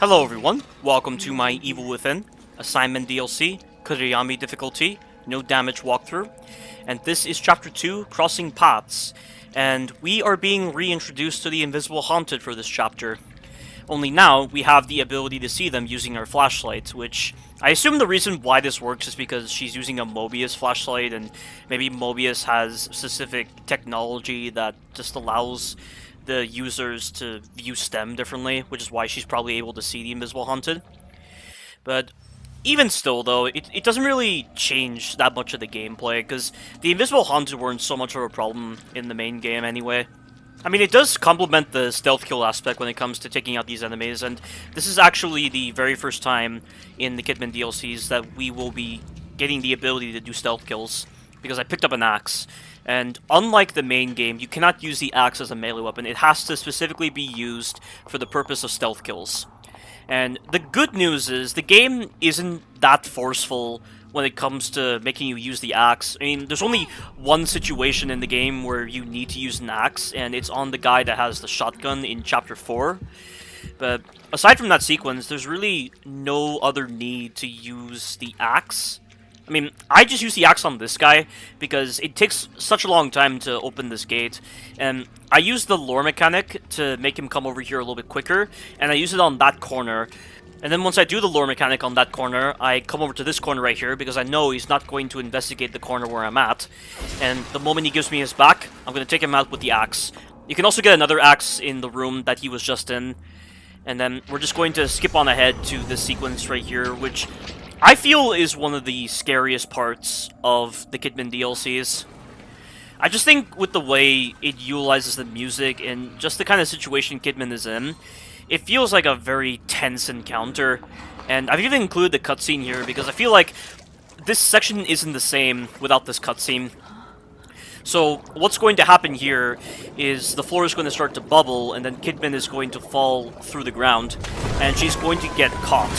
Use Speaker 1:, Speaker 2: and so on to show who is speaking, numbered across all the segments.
Speaker 1: Hello everyone, welcome to my Evil Within assignment DLC, Kurayami difficulty, no damage walkthrough, and this is chapter 2, Crossing Paths, and we are being reintroduced to the Invisible Haunted for this chapter. Only now, we have the ability to see them using our flashlight, which I assume the reason why this works is because she's using a Mobius flashlight, and maybe Mobius has specific technology that just allows the users to view STEM differently, which is why she's probably able to see the Invisible Haunted. But even still, though, it doesn't really change that much of the gameplay, because the Invisible Haunted weren't so much of a problem in the main game anyway. I mean, it does complement the stealth kill aspect when it comes to taking out these enemies, and this is actually the very first time in the Kidman DLCs that we will be getting the ability to do stealth kills, because I picked up an axe. And unlike the main game, you cannot use the axe as a melee weapon. It has to specifically be used for the purpose of stealth kills. And the good news is, the game isn't that forceful when it comes to making you use the axe. I mean, there's only one situation in the game where you need to use an axe, and it's on the guy that has the shotgun in Chapter 4. But aside from that sequence, there's really no other need to use the axe. I mean, I just use the axe on this guy because it takes such a long time to open this gate, and I use the lore mechanic to make him come over here a little bit quicker, and I use it on that corner. And then once I do the lore mechanic on that corner, I come over to this corner right here because I know he's not going to investigate the corner where I'm at. And the moment he gives me his back, I'm going to take him out with the axe. You can also get another axe in the room that he was just in. And then we're just going to skip on ahead to this sequence right here, which I feel is one of the scariest parts of the Kidman DLCs. I just think with the way it utilizes the music and just the kind of situation Kidman is in, it feels like a very tense encounter. And I've even included the cutscene here because I feel like this section isn't the same without this cutscene. So what's going to happen here is the floor is going to start to bubble, and then Kidman is going to fall through the ground, and she's going to get caught.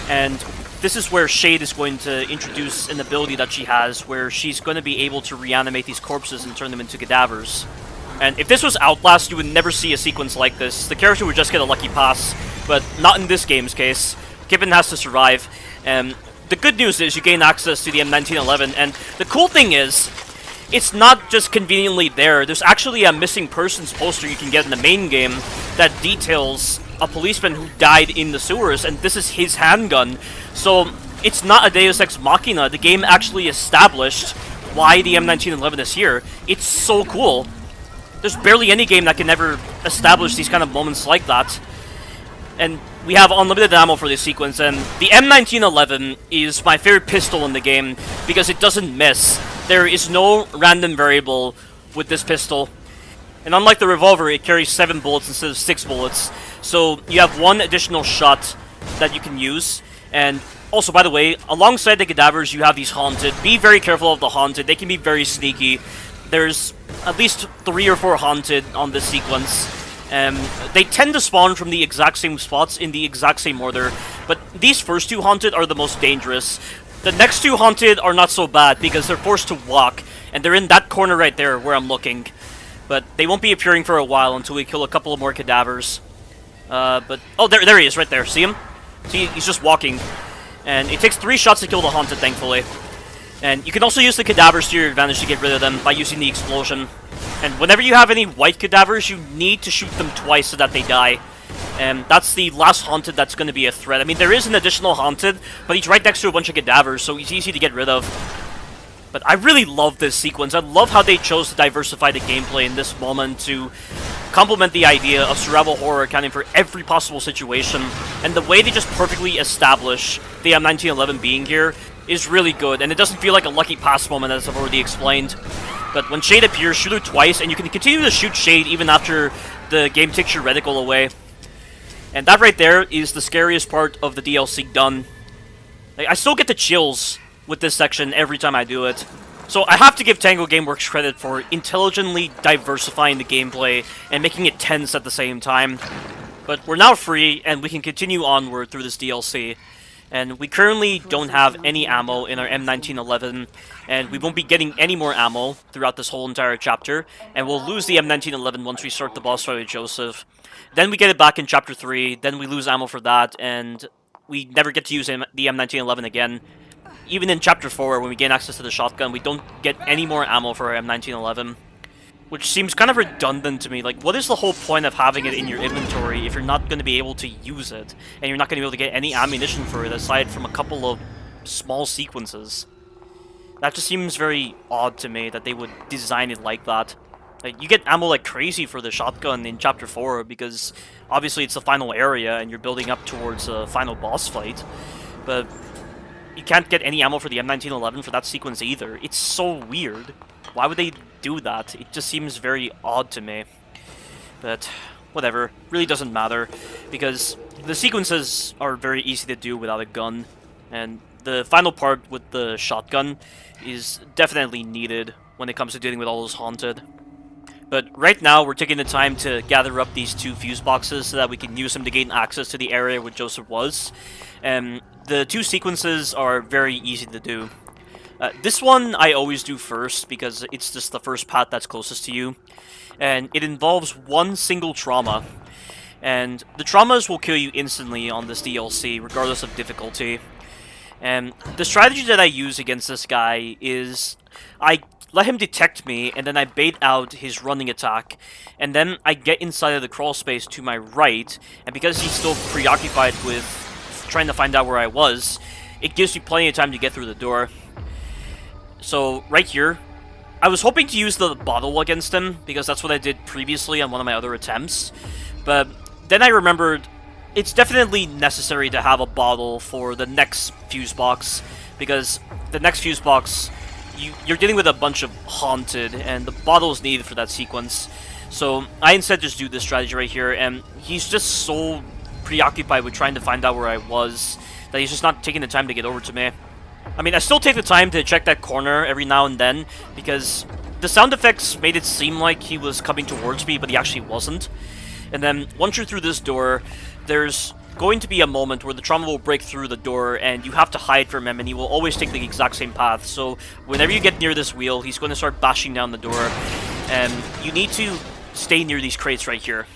Speaker 1: And this is where Shade is going to introduce an ability that she has, where she's going to be able to reanimate these corpses and turn them into cadavers. And if this was Outlast, you would never see a sequence like this. The character would just get a lucky pass, but not in this game's case. Kidman has to survive. And the good news is you gain access to the M1911, and the cool thing is, it's not just conveniently there. There's actually a missing persons poster you can get in the main game that details a policeman who died in the sewers, and this is his handgun. So it's not a Deus Ex Machina. The game actually established why the M1911 is here. It's so cool. There's barely any game that can ever establish these kind of moments like that. And we have unlimited ammo for this sequence, and the M1911 is my favorite pistol in the game because it doesn't miss. There is no random variable with this pistol. And unlike the revolver, it carries 7 bullets instead of 6 bullets. So you have one additional shot that you can use. And also, by the way, alongside the cadavers, you have these haunted. Be very careful of the haunted. They can be very sneaky. There's at least 3 or 4 haunted on this sequence. They tend to spawn from the exact same spots in the exact same order. But these first 2 haunted are the most dangerous. The next 2 haunted are not so bad because they're forced to walk. And they're in that corner right there where I'm looking. But they won't be appearing for a while until we kill a couple of more cadavers. Oh, there he is, right there. See him? See, he's just walking. And it takes 3 shots to kill the haunted, thankfully. And you can also use the cadavers to your advantage to get rid of them by using the explosion. And whenever you have any white cadavers, you need to shoot them twice so that they die. And that's the last haunted that's going to be a threat. I mean, there is an additional haunted, but he's right next to a bunch of cadavers, so he's easy to get rid of. But I really love this sequence. I love how they chose to diversify the gameplay in this moment to complement the idea of survival horror accounting for every possible situation. And the way they just perfectly establish the M1911 being here is really good. And it doesn't feel like a lucky pass moment, as I've already explained. But when Shade appears, shoot her twice, and you can continue to shoot Shade even after the game takes your reticle away. And that right there is the scariest part of the DLC done. Like, I still get the chills with this section every time I do it. So I have to give Tango Gameworks credit for intelligently diversifying the gameplay and making it tense at the same time. But we're now free, and we can continue onward through this DLC. And we currently don't have any ammo in our M1911, and we won't be getting any more ammo throughout this whole entire chapter, and we'll lose the M1911 once we start the boss fight with Joseph. Then we get it back in Chapter 3, then we lose ammo for that, and we never get to use the M1911 again. Even in Chapter 4, when we gain access to the shotgun, we don't get any more ammo for our M1911. Which seems kind of redundant to me. Like, what is the whole point of having it in your inventory if you're not going to be able to use it? And you're not going to be able to get any ammunition for it aside from a couple of small sequences? That just seems very odd to me that they would design it like that. Like, you get ammo like crazy for the shotgun in Chapter 4 because obviously it's the final area and you're building up towards a final boss fight. But you can't get any ammo for the M1911 for that sequence either. It's so weird. Why would they do that? It just seems very odd to me. But whatever, really doesn't matter because the sequences are very easy to do without a gun, and the final part with the shotgun is definitely needed when it comes to dealing with all those haunted. But right now we're taking the time to gather up these 2 fuse boxes so that we can use them to gain access to the area where Joseph was. The 2 sequences are very easy to do. This one I always do first because it's just the first path that's closest to you. And it involves one single trauma. And the traumas will kill you instantly on this DLC, regardless of difficulty. And the strategy that I use against this guy is I let him detect me, and then I bait out his running attack. And then I get inside of the crawl space to my right, and because he's still preoccupied with trying to find out where I was, it gives me plenty of time to get through the door. So, right here, I was hoping to use the bottle against him, because that's what I did previously on one of my other attempts. But then I remembered it's definitely necessary to have a bottle for the next fuse box, because the next fuse box, you're dealing with a bunch of haunted, and the bottle is needed for that sequence. So I instead just do this strategy right here, and he's just so preoccupied with trying to find out where I was that he's just not taking the time to get over to me. I mean, I still take the time to check that corner every now and then, because the sound effects made it seem like he was coming towards me, but he actually wasn't. And then, once you're through this door, there's going to be a moment where the trauma will break through the door, and you have to hide from him, and he will always take the exact same path. So, whenever you get near this wheel, he's going to start bashing down the door, and you need to stay near these crates right here.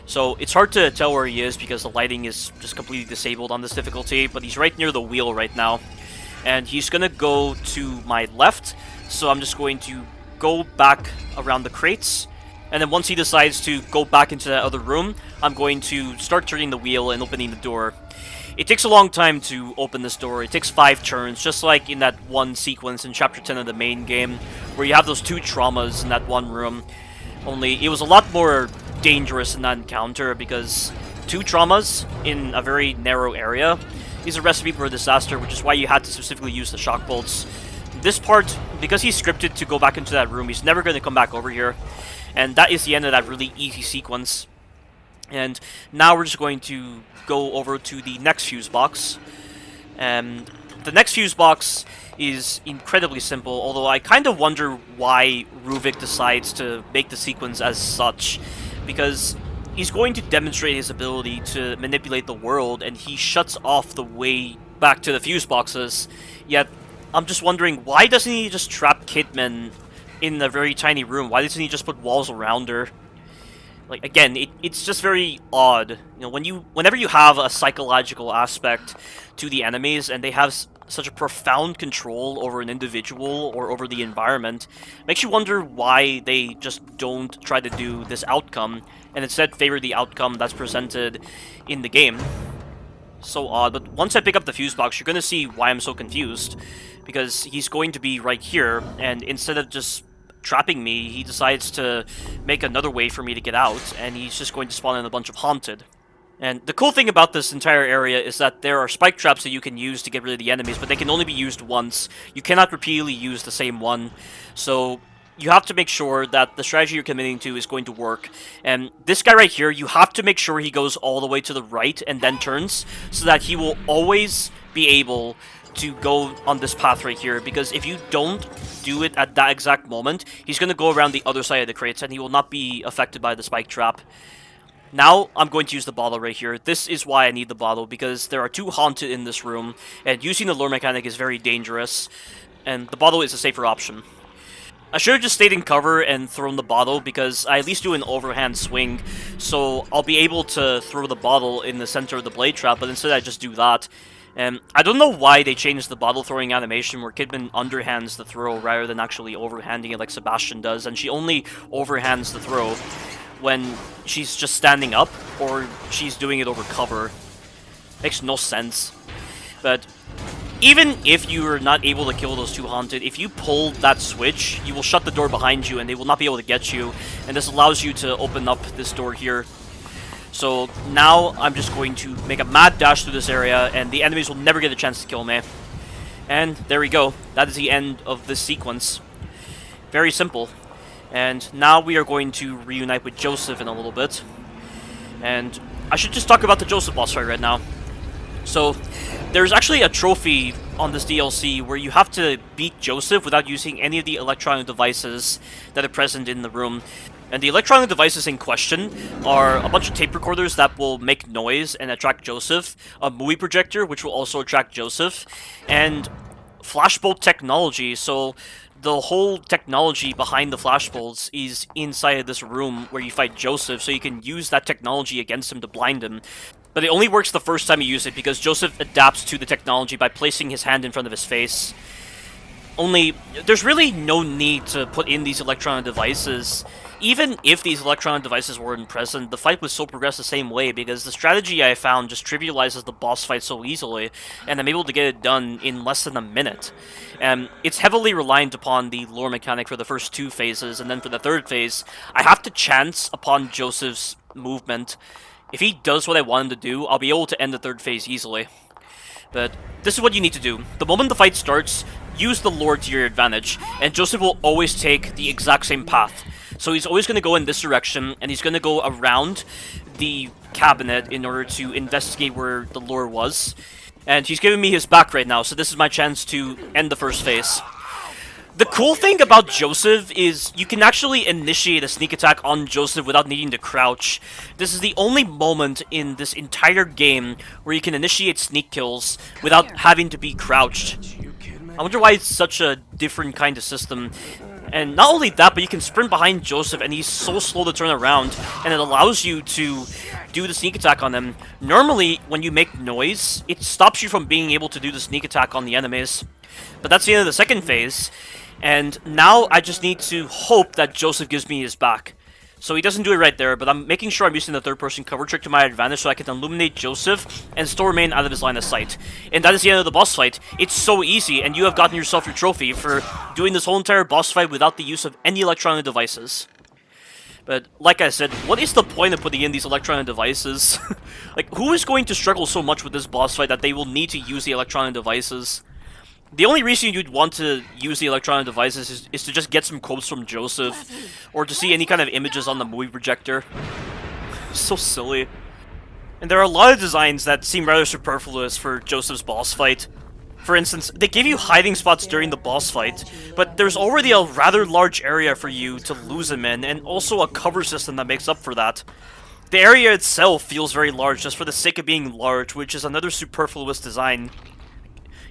Speaker 1: So, it's hard to tell where he is, because the lighting is just completely disabled on this difficulty, but he's right near the wheel right now. And he's gonna go to my left, so I'm just going to go back around the crates, and then once he decides to go back into that other room, I'm going to start turning the wheel and opening the door. It takes a long time to open this door. It takes 5 turns, just like in that one sequence in Chapter 10 of the main game, where you have those 2 traumas in that one room. Only, it was a lot more dangerous in that encounter, because 2 traumas in a very narrow area is a recipe for a disaster, which is why you had to specifically use the shock bolts. This part, because he's scripted to go back into that room, he's never going to come back over here. And that is the end of that really easy sequence. And now we're just going to go over to the next fuse box. And the next fuse box is incredibly simple, although I kind of wonder why Ruvik decides to make the sequence as such. Because he's going to demonstrate his ability to manipulate the world, and he shuts off the way back to the fuse boxes. Yet, I'm just wondering, why doesn't he just trap Kidman in a very tiny room? Why doesn't he just put walls around her? Like, again, it's just very odd. You know, whenever you have a psychological aspect to the enemies, and they have such a profound control over an individual or over the environment, makes you wonder why they just don't try to do this outcome, and instead favor the outcome that's presented in the game. So odd, but once I pick up the fuse box, you're going to see why I'm so confused. Because he's going to be right here, and instead of just trapping me, he decides to make another way for me to get out, and he's just going to spawn in a bunch of haunted. And the cool thing about this entire area is that there are spike traps that you can use to get rid of the enemies, but they can only be used once. You cannot repeatedly use the same one. So you have to make sure that the strategy you're committing to is going to work. And this guy right here, you have to make sure he goes all the way to the right and then turns, so that he will always be able to go on this path right here, because if you don't do it at that exact moment, he's going to go around the other side of the crates, and he will not be affected by the spike trap. Now, I'm going to use the bottle right here. This is why I need the bottle, because there are 2 haunted in this room, and using the lure mechanic is very dangerous, and the bottle is a safer option. I should have just stayed in cover and thrown the bottle, because I at least do an overhand swing, so I'll be able to throw the bottle in the center of the blade trap, but instead I just do that. And I don't know why they changed the bottle throwing animation where Kidman underhands the throw rather than actually overhanding it like Sebastian does, and she only overhands the throw when she's just standing up or she's doing it over cover. Makes no sense. But even if you're not able to kill those 2 haunted, if you pull that switch, you will shut the door behind you and they will not be able to get you. And this allows you to open up this door here. So now I'm just going to make a mad dash through this area and the enemies will never get a chance to kill me. And there we go. That is the end of this sequence. Very simple. And now we are going to reunite with Joseph in a little bit. And I should just talk about the Joseph boss fight right now. So, there's actually a trophy on this DLC where you have to beat Joseph without using any of the electronic devices that are present in the room. And the electronic devices in question are a bunch of tape recorders that will make noise and attract Joseph, a movie projector which will also attract Joseph, and flashbolt technology. So the whole technology behind the flashbolts is inside of this room where you fight Joseph, so you can use that technology against him to blind him. But it only works the first time you use it because Joseph adapts to the technology by placing his hand in front of his face. Only, there's really no need to put in these electronic devices. Even if these electronic devices weren't present, the fight would still progress the same way because the strategy I found just trivializes the boss fight so easily, and I'm able to get it done in less than a minute. It's heavily reliant upon the lore mechanic for the first 2 phases, and then for the 3rd phase, I have to chance upon Joseph's movement. If he does what I want him to do, I'll be able to end the 3rd phase easily. But this is what you need to do. The moment the fight starts, use the lore to your advantage, and Joseph will always take the exact same path. So he's always going to go in this direction, and he's going to go around the cabinet in order to investigate where the lore was. And he's giving me his back right now, so this is my chance to end the first phase. The cool thing about Joseph is you can actually initiate a sneak attack on Joseph without needing to crouch. This is the only moment in this entire game where you can initiate sneak kills without having to be crouched. I wonder why it's such a different kind of system. And not only that, but you can sprint behind Joseph and he's so slow to turn around, and it allows you to do the sneak attack on him. Normally, when you make noise, it stops you from being able to do the sneak attack on the enemies. But that's the end of the 2nd phase. And now I just need to hope that Joseph gives me his back. So he doesn't do it right there, but I'm making sure I'm using the 3rd-person cover trick to my advantage so I can illuminate Joseph and still remain out of his line of sight. And that is the end of the boss fight. It's so easy, and you have gotten yourself your trophy for doing this whole entire boss fight without the use of any electronic devices. But, like I said, what is the point of putting in these electronic devices? Like, who is going to struggle so much with this boss fight that they will need to use the electronic devices? The only reason you'd want to use the electronic devices is to just get some quotes from Joseph, or to see any kind of images on the movie projector. So silly. And there are a lot of designs that seem rather superfluous for Joseph's boss fight. For instance, they give you hiding spots during the boss fight, but there's already a rather large area for you to lose him in, and also a cover system that makes up for that. The area itself feels very large just for the sake of being large, which is another superfluous design.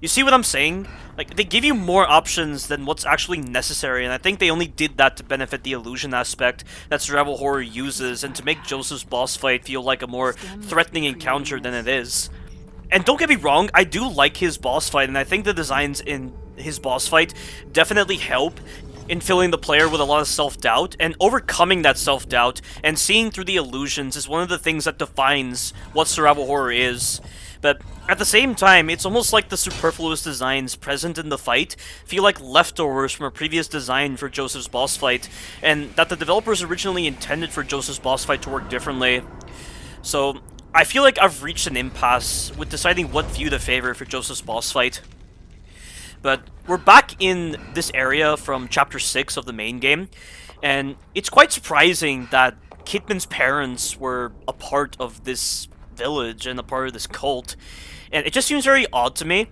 Speaker 1: You see what I'm saying? Like, they give you more options than what's actually necessary, and I think they only did that to benefit the illusion aspect that survival horror uses, and to make Joseph's boss fight feel like a more threatening encounter than it is. And don't get me wrong, I do like his boss fight, and I think the designs in his boss fight definitely help in filling the player with a lot of self-doubt, and overcoming that self-doubt and seeing through the illusions is one of the things that defines what survival horror is. But at the same time, it's almost like the superfluous designs present in the fight feel like leftovers from a previous design for Joseph's boss fight, and that the developers originally intended for Joseph's boss fight to work differently. So, I feel like I've reached an impasse with deciding what view to favor for Joseph's boss fight. But we're back in this area from Chapter 6 of the main game, and it's quite surprising that Kidman's parents were a part of this village and a part of this cult, and it just seems very odd to me.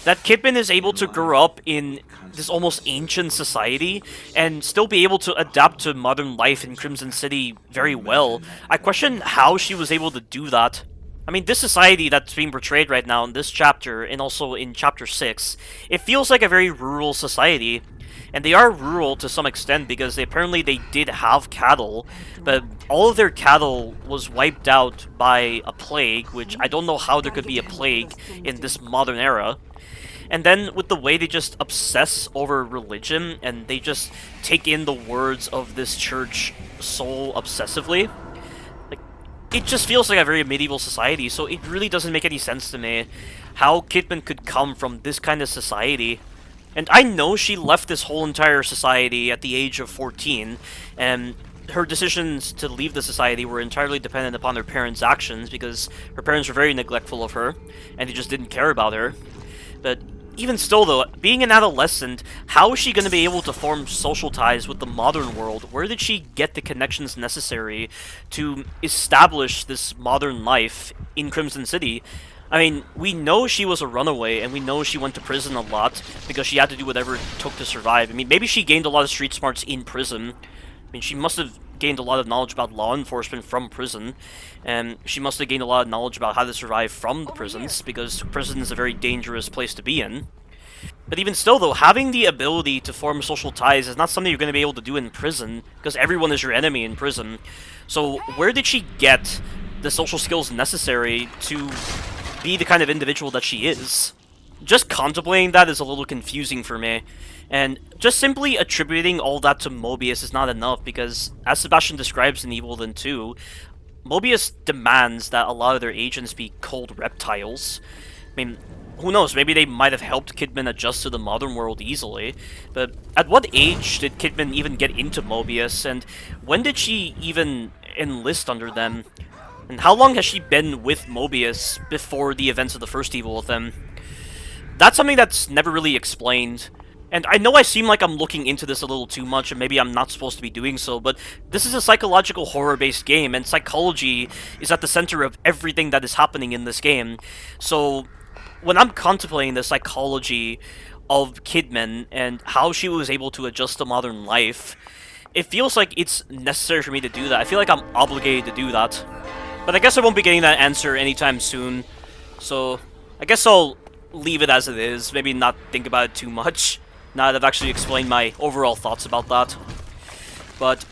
Speaker 1: that Kidman is able to grow up in this almost ancient society and still be able to adapt to modern life in Crimson City very well. I question how she was able to do that. I mean, this society that's being portrayed right now in this chapter, and also in chapter 6, it feels like a very rural society. And they are rural to some extent because apparently they did have cattle, but all of their cattle was wiped out by a plague, which I don't know how there could be a plague in this modern era. And then with the way they just obsess over religion and they just take in the words of this church so obsessively, like, it just feels like a very medieval society, so it really doesn't make any sense to me how Kidman could come from this kind of society. And I know she left this whole entire society at the age of 14, and her decisions to leave the society were entirely dependent upon her parents' actions, because her parents were very neglectful of her, and they just didn't care about her. But even still, though, being an adolescent, how is she going to be able to form social ties with the modern world? Where did she get the connections necessary to establish this modern life in Crimson City? I mean, we know she was a runaway, and we know she went to prison a lot because she had to do whatever it took to survive. I mean, maybe she gained a lot of street smarts in prison. I mean, she must have gained a lot of knowledge about law enforcement from prison, and she must have gained a lot of knowledge about how to survive from the prisons, because prison is a very dangerous place to be in. But even still, though, having the ability to form social ties is not something you're going to be able to do in prison, because everyone is your enemy in prison. So where did she get the social skills necessary to be the kind of individual that she is? Just contemplating that is a little confusing for me, and just simply attributing all that to Mobius is not enough, because as Sebastian describes in Evil Within 2, Mobius demands that a lot of their agents be cold reptiles. I mean, who knows, maybe they might have helped Kidman adjust to the modern world easily, but at what age did Kidman even get into Mobius, and when did she even enlist under them? And how long has she been with Mobius before the events of the first Evil Within? That's something that's never really explained. And I know I seem like I'm looking into this a little too much, and maybe I'm not supposed to be doing so, but this is a psychological horror-based game, and psychology is at the center of everything that is happening in this game. So when I'm contemplating the psychology of Kidman and how she was able to adjust to modern life, it feels like it's necessary for me to do that. I feel like I'm obligated to do that. But I guess I won't be getting that answer anytime soon, so I guess I'll leave it as it is, maybe not think about it too much, now that I've actually explained my overall thoughts about that. But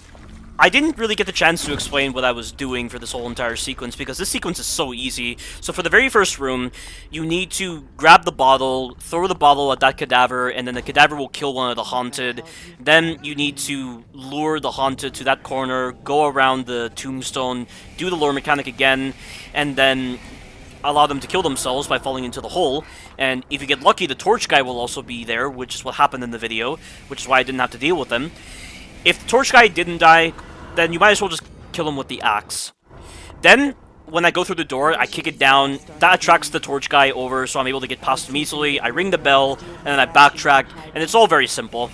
Speaker 1: I didn't really get the chance to explain what I was doing for this whole entire sequence, because this sequence is so easy. So for the very first room, you need to grab the bottle, throw the bottle at that cadaver, and then the cadaver will kill one of the haunted. Then you need to lure the haunted to that corner, go around the tombstone, do the lure mechanic again, and then allow them to kill themselves by falling into the hole. And if you get lucky, the torch guy will also be there, which is what happened in the video, which is why I didn't have to deal with him. If the torch guy didn't die, then you might as well just kill him with the axe. Then, when I go through the door, I kick it down. That attracts the torch guy over, so I'm able to get past him easily. I ring the bell, and then I backtrack, and it's all very simple.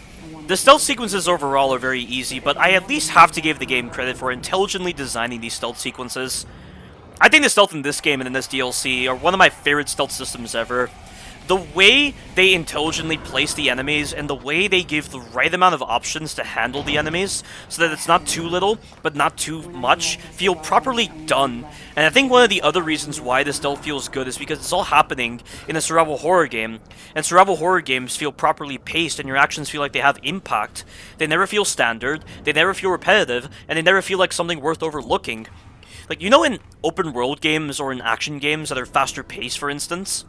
Speaker 1: The stealth sequences overall are very easy, but I at least have to give the game credit for intelligently designing these stealth sequences. I think the stealth in this game and in this DLC are one of my favorite stealth systems ever. The way they intelligently place the enemies and the way they give the right amount of options to handle the enemies so that it's not too little, but not too much, feel properly done. And I think one of the other reasons why this stealth feels good is because it's all happening in a survival horror game. And survival horror games feel properly paced and your actions feel like they have impact. They never feel standard, they never feel repetitive, and they never feel like something worth overlooking. Like, you know, in open world games or in action games that are faster paced, for instance?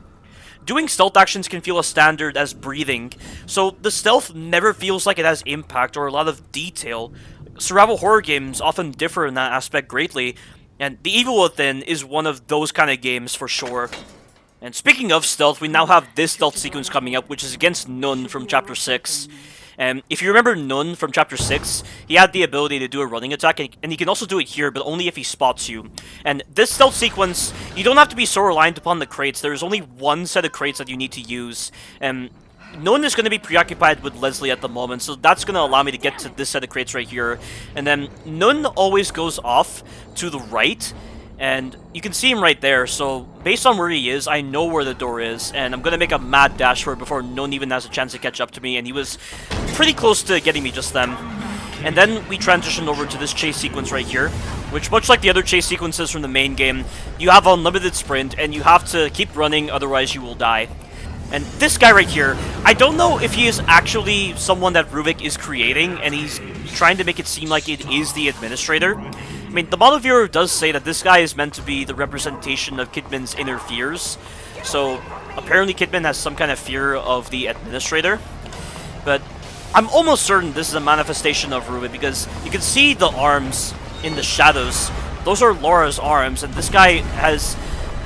Speaker 1: Doing stealth actions can feel as standard as breathing, so the stealth never feels like it has impact or a lot of detail. Survival horror games often differ in that aspect greatly, and The Evil Within is one of those kind of games for sure. And speaking of stealth, we now have this stealth sequence coming up, which is against Nun from Chapter 6. And if you remember Nun from Chapter 6, he had the ability to do a running attack, and he can also do it here, but only if he spots you. And this stealth sequence, you don't have to be so reliant upon the crates. There's only one set of crates that you need to use. And Nun is going to be preoccupied with Leslie at the moment, so that's going to allow me to get to this set of crates right here. And then Nun always goes off to the right, And you can see him right there, so based on where he is, I know where the door is, and I'm gonna make a mad dash for it before no one even has a chance to catch up to me, and he was pretty close to getting me just then. And then we transition over to this chase sequence right here, which, much like the other chase sequences from the main game, you have unlimited sprint, and you have to keep running, otherwise you will die. And this guy right here, I don't know if he is actually someone that Ruvik is creating, and he's trying to make it seem like it is the Administrator. I mean, the model viewer does say that this guy is meant to be the representation of Kidman's inner fears, so apparently Kidman has some kind of fear of the Administrator, but I'm almost certain this is a manifestation of Ruvik, because you can see the arms in the shadows. Those are Laura's arms, and this guy has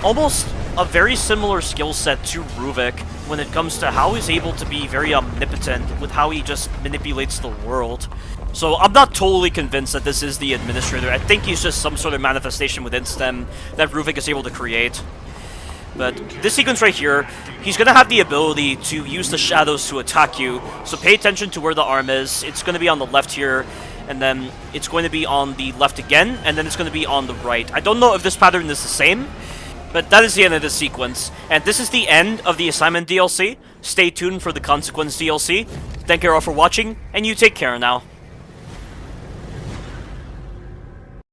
Speaker 1: almost a very similar skill set to Ruvik when it comes to how he's able to be very omnipotent with how he just manipulates the world. So I'm not totally convinced that this is the Administrator. I think he's just some sort of manifestation within STEM that Ruvik is able to create. But this sequence right here, he's going to have the ability to use the shadows to attack you. So pay attention to where the arm is. It's going to be on the left here, and then it's going to be on the left again, and then it's going to be on the right. I don't know if this pattern is the same, but that is the end of this sequence. And this is the end of the assignment DLC. Stay tuned for the Consequence DLC. Thank you all for watching, and you take care now.